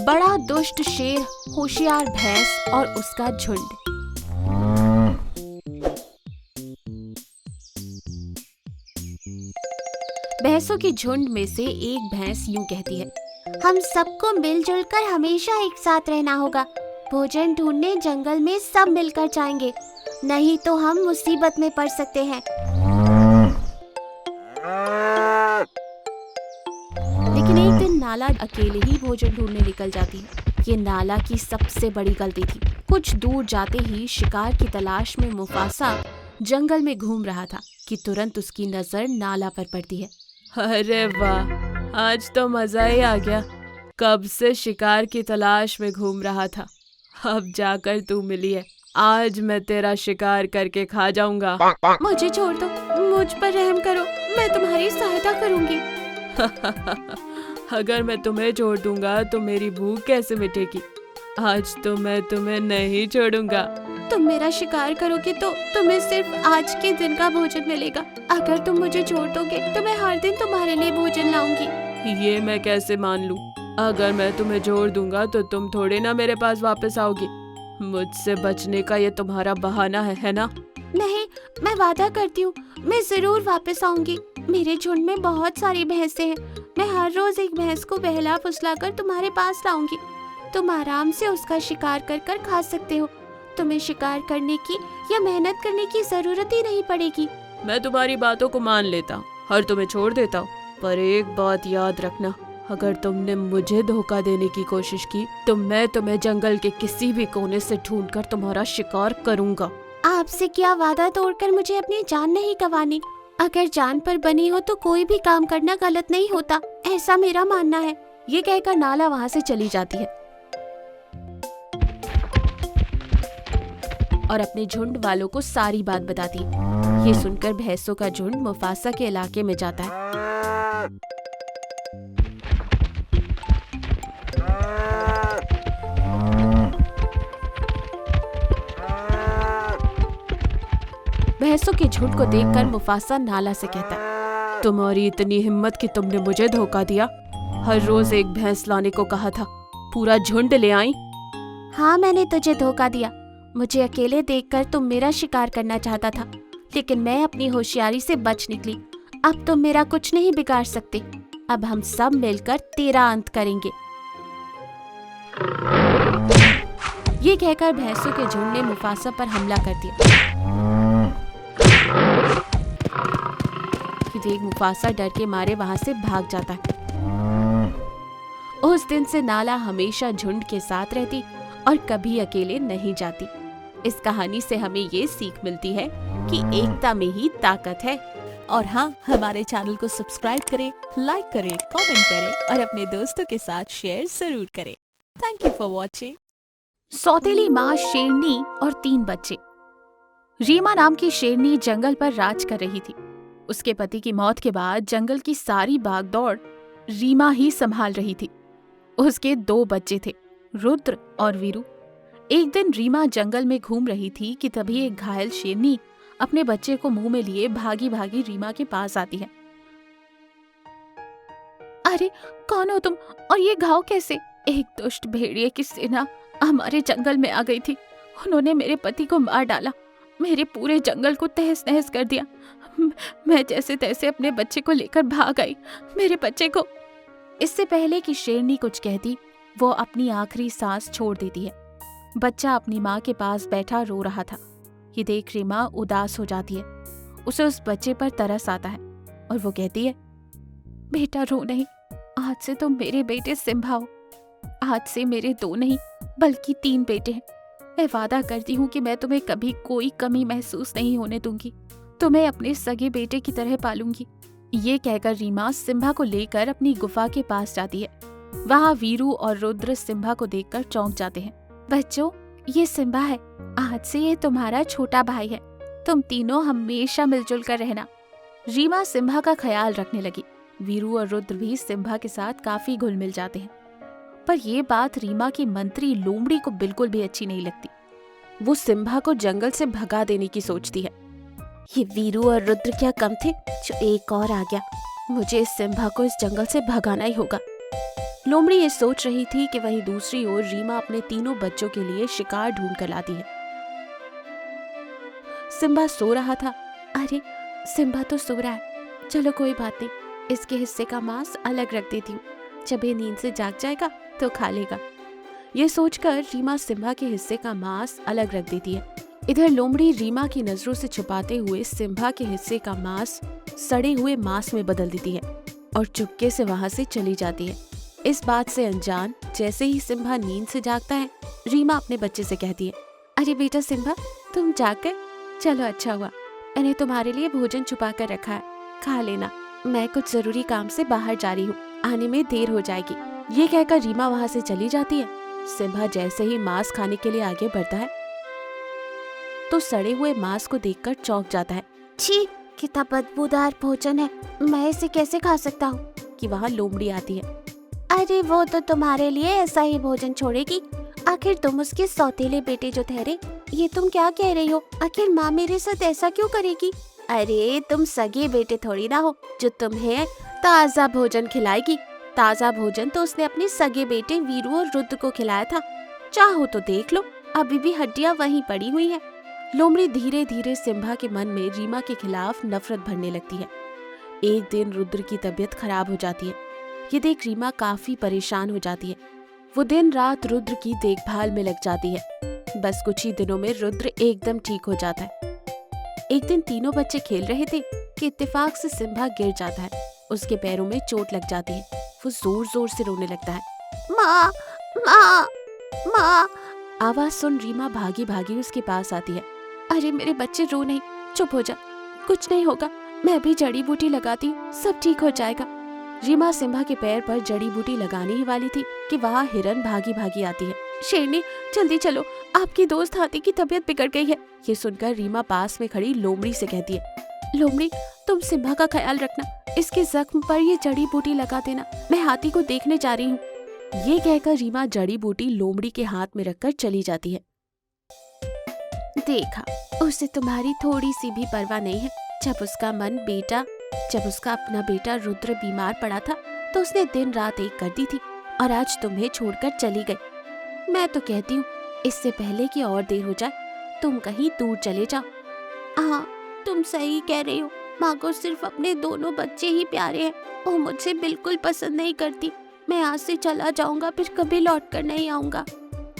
बड़ा दुष्ट शेर, होशियार भैंस और उसका झुंड। भैंसों के झुंड में से एक भैंस यूं कहती है, हम सबको मिलजुल कर हमेशा एक साथ रहना होगा। भोजन ढूंढने जंगल में सब मिलकर जाएंगे, नहीं तो हम मुसीबत में पड़ सकते हैं। लेकिन एक दिन नाला अकेले ही भोजन ढूंढने निकल जाती है। ये नाला की सबसे बड़ी गलती थी। कुछ दूर जाते ही शिकार की तलाश में मुफासा जंगल में घूम रहा था कि तुरंत उसकी नजर नाला पर पड़ती है। अरे वाह, आज तो मजा ही आ गया। कब से शिकार की तलाश में घूम रहा था, अब जाकर तू मिली है। आज मैं तेरा शिकार करके खा जाऊंगा। मुझे छोड़ दो, मुझ पर रहम करो, मैं तुम्हारी सहायता करूंगी। अगर मैं तुम्हें छोड़ दूंगा तो मेरी भूख कैसे मिटेगी? आज तो मैं तुम्हें नहीं छोड़ूंगा। तुम मेरा शिकार करोगे तो तुम्हें सिर्फ आज के दिन का भोजन मिलेगा। अगर तुम मुझे छोड़ दोगे तो मैं हर दिन तुम्हारे लिए भोजन लाऊंगी। ये मैं कैसे मान लूं? अगर मैं तुम्हें छोड़ दूंगा तो तुम थोड़े ना मेरे पास वापस आओगी। मुझसे बचने का ये तुम्हारा बहाना है ना? नहीं, मैं वादा करती हूँ, मैं जरूर वापस आऊंगी। मेरे झुंड में बहुत सारी भैंसें हैं। मैं हर रोज एक भैंस को बहला फुसला कर तुम्हारे पास लाऊंगी। तुम आराम से उसका शिकार कर कर खा सकते हो। तुम्हें शिकार करने की या मेहनत करने की जरूरत ही नहीं पड़ेगी। मैं तुम्हारी बातों को मान लेता हूँ और तुम्हें छोड़ देता हूँ, पर एक बात याद रखना, अगर तुमने मुझे धोखा देने की कोशिश की तो मैं तुम्हें जंगल के किसी भी कोने से ढूंढकर तुम्हारा शिकार करूँगा। आपसे क्या वादा तोड़कर मुझे अपनी जान नहीं गंवानी। अगर जान पर बनी हो तो कोई भी काम करना गलत नहीं होता, ऐसा मेरा मानना है। ये कहकर नाला वहाँ से चली जाती है और अपने झुंड वालों को सारी बात बताती है। ये सुनकर भैंसों का झुंड मुफासा के इलाके में जाता है। भैंसों के झुंड को देखकर मुफासा नाला से कहता है, तुम्हारी इतनी हिम्मत कि तुमने मुझे धोखा दिया। हर रोज एक भैंस लाने को कहा था, पूरा झुंड ले आई। हाँ, मैंने तुझे धोखा दिया। मुझे अकेले देखकर तुम मेरा शिकार करना चाहता था, लेकिन मैं अपनी होशियारी से बच निकली। अब तुम मेरा कुछ नहीं बिगाड़ सकते। अब हम सब मिलकर तेरा अंत करेंगे। ये कहकर भैंसों के झुंड ने मुफासा पर हमला कर दिया। देख मुफासा डर के मारे वहां से भाग जाता है। उस दिन से नाला हमेशा झुंड के साथ रहती और कभी अकेले नहीं जाती। इस कहानी से हमें ये सीख मिलती है कि एकता में ही ताकत है। और हाँ, हमारे चैनल को सब्सक्राइब करें, लाइक करें, कमेंट करें और अपने दोस्तों के साथ शेयर जरूर करें। Thank you for watching. सौतेली माँ शेरनी और 3 बच्चे। रीमा नाम की शेरनी जंगल पर राज कर रही थी। उसके पति की मौत के बाद जंगल की सारी भागदौड़ रीमा ही संभाल रही थी। उसके 2 बच्चे थे, रुद्र और वीरू। एक दिन रीमा जंगल में घूम रही थी कि तभी एक घायल शेरनी अपने बच्चे को मुंह में लिए भागी भागी रीमा के पास आती है। अरे कौन हो तुम और ये घाव कैसे? एक दुष्ट भेड़िए की सेना हमारे जंगल में आ गई थी। उन्होंने मेरे पति को मार डाला, मेरे पूरे जंगल को तहस नहस कर दिया। मैं जैसे तैसे अपने बच्चे को लेकर भाग आई। मेरे बच्चे को। इससे पहले कि शेरनी कुछ कहती, वो अपनी आखिरी सांस छोड़ देती है। बच्चा अपनी माँ के पास बैठा रो रहा था। ये देख रीमा उदास हो जाती है। उसे उस बच्चे पर तरस आता है और वो कहती है, बेटा रो नहीं, आज से तुम मेरे बेटे सिम्भा हो। आज से मेरे 2 नहीं बल्कि 3 बेटे हैं। मैं वादा करती हूँ कि मैं तुम्हें कभी कोई कमी महसूस नहीं होने दूंगी। तुम्हें अपने सगे बेटे की तरह पालूंगी। ये कहकर रीमा सिम्भा को लेकर अपनी गुफा के पास जाती है। वहाँ वीरू और रुद्र सिम्भा को देखकर चौंक जाते हैं। बच्चों, ये सिम्भा है। आज से ये तुम्हारा छोटा भाई है। तुम तीनों हमेशा मिलजुल कर रहना। रीमा सिम्भा का ख्याल रखने लगी। वीरू और रुद्र भी सिम्भा के साथ काफी घुल मिल जाते हैं। पर यह बात रीमा की मंत्री लोमड़ी को बिल्कुल भी अच्छी नहीं लगती। वो सिम्भा को जंगल से भगा देने की सोचती है। ये वीरू और रुद्र क्या कम थे जो एक और आ गया। मुझे इस सिम्भा को इस जंगल से भगाना ही होगा। लोमड़ी ये सोच रही थी कि वहीं दूसरी ओर रीमा अपने तीनों बच्चों के लिए शिकार ढूंढ कर लाती है। सिम्बा सो रहा था। अरे सिम्बा तो सो रहा है, चलो कोई बात नहीं, इसके हिस्से का मांस अलग रख देती हूँ, जब ये नींद से जाग जाएगा तो खा लेगा। ये सोचकर रीमा सिम्बा के हिस्से का मांस अलग रख देती है। इधर लोमड़ी रीमा की नजरों से छुपाते हुए सिम्बा के हिस्से का मांस सड़े हुए मांस में बदल देती है और चुपके से वहां से चली जाती है। इस बात से अनजान जैसे ही सिम्बा नींद से जागता है, रीमा अपने बच्चे से कहती है, अरे बेटा सिम्बा, तुम जाग गए? चलो अच्छा हुआ, मैंने तुम्हारे लिए भोजन छुपा कर रखा है, खा लेना। मैं कुछ जरूरी काम से बाहर जा रही हूँ, आने में देर हो जाएगी। ये कहकर रीमा वहाँ से चली जाती है। सिम्बा जैसे ही मांस खाने के लिए आगे बढ़ता है तो सड़े हुए मांस को देखकर चौंक जाता है। छी, कितना बदबूदार भोजन है, मैं इसे कैसे खा सकता हूँ? कि वहाँ लोमड़ी आती है। अरे वो तो तुम्हारे लिए ऐसा ही भोजन छोड़ेगी, आखिर तुम उसके सौतेले बेटे जो ठहरे। ये तुम क्या कह रही हो? आखिर माँ मेरे साथ ऐसा क्यों करेगी? अरे तुम सगे बेटे थोड़ी ना हो जो तुम्हें ताज़ा भोजन खिलाएगी। ताज़ा भोजन तो उसने अपने सगे बेटे वीरू और रुद्र को खिलाया था, चाहो तो देख लो, अभी भी हड्डियां वहीं पड़ी हुई हैं। लोमड़ी धीरे धीरे सिम्बा के मन में रीमा के खिलाफ नफरत भरने लगती है। एक दिन रुद्र की तबीयत खराब हो जाती है। ये देख रीमा काफी परेशान हो जाती है। वो दिन रात रुद्र की देखभाल में लग जाती है। बस कुछ ही दिनों में रुद्र एकदम ठीक हो जाता है। एक दिन तीनों बच्चे खेल रहे थे कि इत्तेफाक से सिम्बा गिर जाता है। उसके पैरों में चोट लग जाती है। वो जोर जोर से रोने लगता है। माँ, माँ, माँ। आवाज सुन रीमा भागी भागी उसके पास आती है। अरे मेरे बच्चे, रो नहीं, चुप हो जा, कुछ नहीं होगा, मैं भी जड़ी बूटी लगाती हूँ, सब ठीक हो जाएगा। रीमा सिम्बा के पैर पर जड़ी बूटी लगाने ही वाली थी कि वहाँ हिरन भागी भागी आती है। शेरनी, जल्दी चलो, आपकी दोस्त हाथी की तबीयत बिगड़ गई है। ये सुनकर रीमा पास में खड़ी लोमड़ी से कहती है, लोमड़ी, तुम सिम्बा का ख्याल रखना, इसके जख्म पर ये जड़ी बूटी लगा देना, मैं हाथी को देखने जा रही हूँ। ये कहकर रीमा जड़ी बूटी लोमड़ी के हाथ में रखकर चली जाती है। देखा, उसे तुम्हारी थोड़ी सी भी परवाह नहीं है। जब उसका अपना बेटा रुद्र बीमार पड़ा था तो उसने दिन रात एक कर दी थी और आज तुम्हें छोड़कर चली गई। मैं तो कहती हूँ इससे पहले कि और देर हो जाए तुम कहीं दूर चले जाओ। हाँ, तुम सही कह रही हो, माँ को सिर्फ अपने दोनों बच्चे ही प्यारे हैं, वो मुझे बिल्कुल पसंद नहीं करती। मैं आज से चला जाऊंगा, फिर कभी लौट कर नहीं आऊंगा।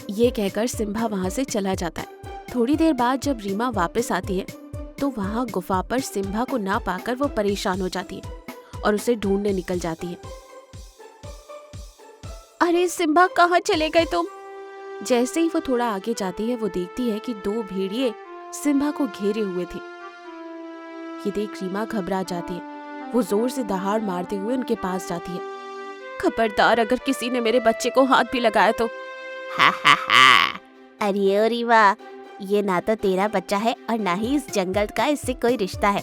ये कहकर सिम्बा वहाँ से चला जाता है। थोड़ी देर बाद जब रीमा वापस आती है तो वहाँ गुफा पर सिम्बा को ना पाकर वो परेशान हो जाती है और उसे ढूंढने निकल जाती है। अरे सिम्बा, कहाँ चले गए तुम? जैसे ही वो थोड़ा आगे जाती है वो देखती है कि दो भेड़िए सिम्बा को घेरे हुए थे। ये देख रीमा घबरा जाती है। वो जोर से दहाड़ मारते हुए उनके पास जाती है। खबरदार, अगर किसी ने मेरे बच्चे को हाथ भी लगाया तो। हा हा हा, अरे ओ रीवा, ये ना तो तेरा बच्चा है और ना ही इस जंगल का इससे कोई रिश्ता है।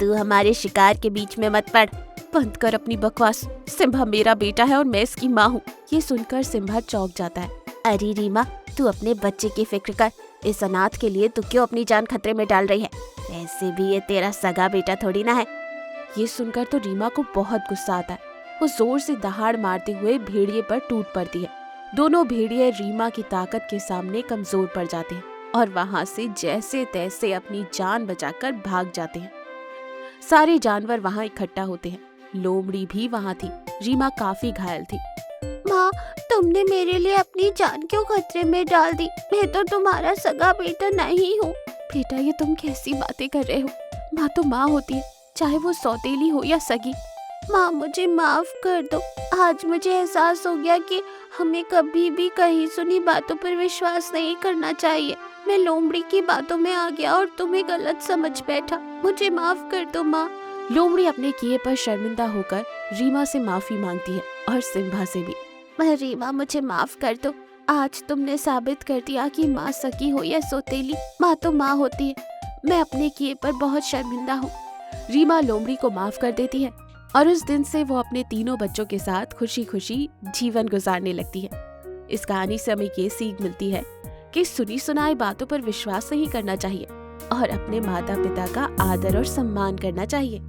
तू हमारे शिकार के बीच में मत पड़। बंद कर अपनी बकवास, सिम्बा मेरा बेटा है और मैं इसकी माँ हूँ। ये सुनकर सिम्बा चौंक जाता है। अरे रीमा, तू अपने बच्चे की फिक्र कर, इस अनाथ के लिए तू क्यों अपनी जान खतरे में डाल रही है? वैसे भी ये तेरा सगा बेटा थोड़ी ना है। ये सुनकर तो रीमा को बहुत गुस्सा आता है। वो जोर से दहाड़ मारते हुए भेड़िए पर टूट पड़ती है। दोनों भेड़िए रीमा की ताकत के सामने कमजोर पड़ जाते हैं और वहाँ से जैसे तैसे अपनी जान बचाकर भाग जाते हैं। सारे जानवर वहाँ इकट्ठा होते हैं। लोमड़ी भी वहाँ थी। रीमा काफी घायल थी। माँ, तुमने मेरे लिए अपनी जान क्यों खतरे में डाल दी? मैं तो तुम्हारा सगा बेटा नहीं हूँ। बेटा, ये तुम कैसी बातें कर रहे हो? माँ तो माँ होती है, चाहे वो सौतेली हो या सगी। माँ, मुझे माफ कर दो। आज मुझे एहसास हो गया कि हमें कभी भी कहीं सुनी बातों पर विश्वास नहीं करना चाहिए। मैं लोमड़ी की बातों में आ गया और तुम्हें गलत समझ बैठा। मुझे माफ कर दो माँ। लोमड़ी अपने किए पर शर्मिंदा होकर रीमा से माफी मांगती है और सिम्बा से भी। रीमा, मुझे माफ कर दो। आज तुमने साबित कर दिया कि माँ सगी हो या सौतेली, माँ तो माँ होती है। मैं अपने किए पर बहुत शर्मिंदा हूँ। रीमा लोमड़ी को माफ कर देती है और उस दिन से वो अपने तीनों बच्चों के साथ खुशी खुशी जीवन गुजारने लगती है। इस कहानी से हमें ये सीख मिलती है कि सुनी सुनाई बातों पर विश्वास नहीं करना चाहिए और अपने माता पिता का आदर और सम्मान करना चाहिए।